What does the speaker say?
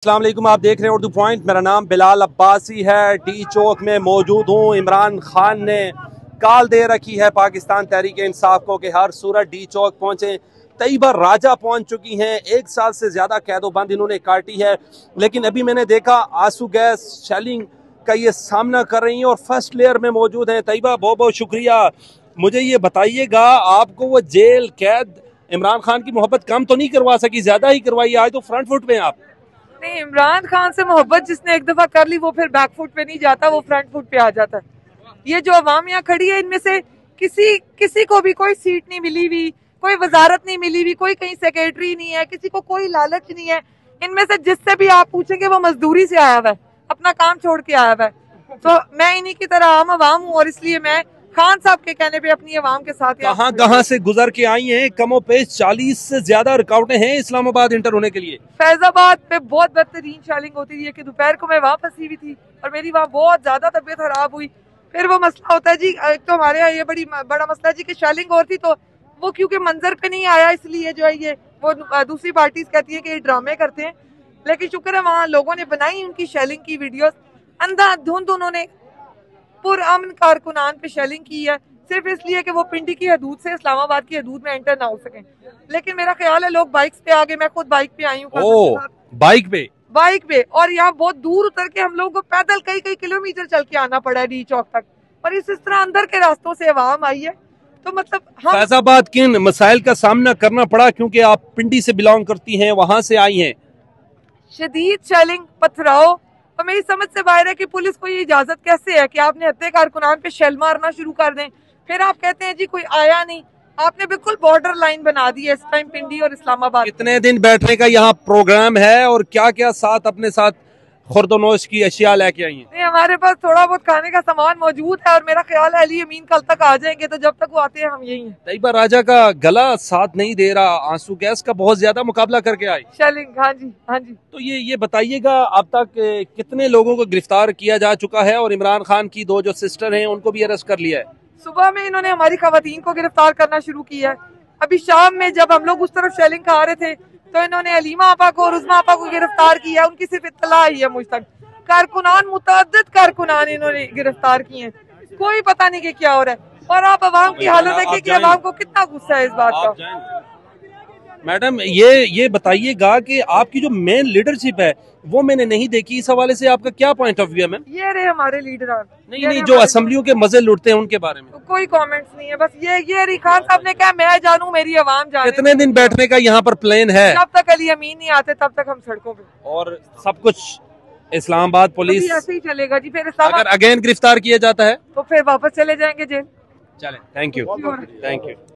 अस्सलाम वालेकुम, आप देख रहे हैं उर्दू पॉइंट। मेरा नाम बिलाल अब्बासी है। डी चौक में मौजूद हूँ। इमरान खान ने कॉल दे रखी है पाकिस्तान तहरीक इंसाफ को कि हर सूरत डी चौक पहुँचे। तैयबा राजा पहुँच चुकी हैं। 1 साल से ज़्यादा कैदोबंद इन्होंने काटी है, लेकिन अभी मैंने देखा आंसू गैस शेलिंग का ये सामना कर रही हैं और फर्स्ट लेयर में मौजूद हैं। तैयबा, बहुत बहुत शुक्रिया। मुझे ये बताइएगा, आपको वो जेल कैद इमरान खान की मोहब्बत कम तो नहीं करवा सकी, ज़्यादा ही करवाई। आज तो फ्रंट फुट पे हैं आप। नहीं, इमरान खान से मोहब्बत जिसने एक दफा कर ली वो फिर बैक फुट पे नहीं जाता, वो फ्रंट फुट पे आ जाता है। ये जो अवाम यहाँ खड़ी है, इनमें से किसी को भी कोई सीट नहीं मिली हुई, कोई वजारत नहीं मिली हुई, कोई कहीं सेक्रेटरी नहीं है, किसी को कोई लालच नहीं है। इनमें से जिससे भी आप पूछेंगे वो मजदूरी से आया हुआ है, अपना काम छोड़ के आया हुआ है। तो मैं इन्हीं की तरह आम अवाम हूँ और इसलिए मैं खान साहब के कहने पे अपनी अवाम के साथ कहाँ से गुजर के आई हैं? कमो पेश 40 से ज्यादा रुकावटें हैं इस्लामाबाद इंटर होने के लिए। फैजाबाद पे बहुत बेहतरीन शेलिंग होती थी कि दोपहर को मैं वहाँ फंसी हुई थी और मेरी वहाँ बहुत ज्यादा तबीयत खराब हुई। फिर वो मसला होता है जी, एक तो हमारे यहाँ ये बड़ा मसला है जी कि शेलिंग और थी तो वो क्योंकि मंजर पे नहीं आया, इसलिए जो है ये वो दूसरी पार्टीज कहती है कि ये ड्रामे करते हैं। लेकिन शुक्र है वहाँ लोगों ने बनाई उनकी शेलिंग की वीडियोस। अंधाधुंध उन्होंने पुरअमन कारकुनान पे शेलिंग की है, सिर्फ इसलिए कि वो पिंडी की हदूद से इस्लामाबाद की हदूद में एंटर ना हो सके। लेकिन मेरा ख्याल है लोग बाइक्स पे आ गए, मैं खुद बाइक पे आई हूँ। बाइक पे और यहाँ बहुत दूर उतर के हम लोगों को पैदल कई किलोमीटर चल के आना पड़ा है डी चौक तक। और इस तरह अंदर के रास्तों से अवाम आई है। तो मतलब फैजाबाद किन मसाइल का सामना करना पड़ा, क्योंकि आप पिंडी से बिलोंग करती हैं, वहां से आई हैं? शदीद शेलिंग, पथराव। और मेरी समझ से बाहर है कि पुलिस को ये इजाजत कैसे है कि आपने हत्या कारकुनान पे शेल मारना शुरू कर दें, फिर आप कहते हैं जी कोई आया नहीं। आपने बिल्कुल बॉर्डर लाइन बना दी है इस टाइम पिंडी और इस्लामाबाद। कितने दिन बैठने का यहाँ प्रोग्राम है और क्या क्या साथ अपने साथ खुर्दनोश की अशिया लेके आई हैं? नहीं, हमारे पास थोड़ा बहुत खाने का सामान मौजूद है और मेरा ख्याल है अली अमीन कल तक आ जाएंगे, तो जब तक वो आते हैं हम यही हैं। तैयबा राजा का गला साथ नहीं दे रहा, आंसू गैस का बहुत ज्यादा मुकाबला करके आई। शेलिंग, हाँ जी हाँ जी। तो ये बताइएगा, अब तक कितने लोगों को गिरफ्तार किया जा चुका है और इमरान खान की 2 जो सिस्टर हैं उनको भी अरेस्ट कर लिया है? सुबह में इन्होंने हमारी खवातीन को गिरफ्तार करना शुरू किया है। अभी शाम में जब हम लोग उस तरफ शेलिंग खा रहे थे तो इन्होंने अलीमा आपा को और उज़मा आपा को गिरफ्तार किया। उनकी सिर्फ इत्तला आई है मुझ तक। कारकुनान, मुतअद्दिद कारकुनान इन्होंने गिरफ्तार किए हैं, कोई पता नहीं कि क्या हो रहा है। और आप अवाम की हालत देखिए कि अवाम को कितना गुस्सा है इस बात का। मैडम, ये बताइएगा कि आपकी जो मेन लीडरशिप है वो मैंने नहीं देखी, इस हवाले से आपका क्या पॉइंट ऑफ व्यू है मैम? ये रहे हमारे लीडर। नहीं, जो असेंबलियों के मजे लुटते हैं उनके बारे में तो कोई कमेंट्स नहीं है। बस ये खान साहब ने कहा मैं जानूं, मेरी आवाम जाने। कितने दिन बैठने का यहाँ पर प्लान है? जब तक अली अमीन नहीं आते तब तक हम सड़कों पे, और सब कुछ इस्लामाबाद पुलिस ऐसे ही चलेगा जी। फिर अगर अगेन गिरफ्तार किया जाता है तो फिर वापस चले जाएंगे जेल। चले। Thank you.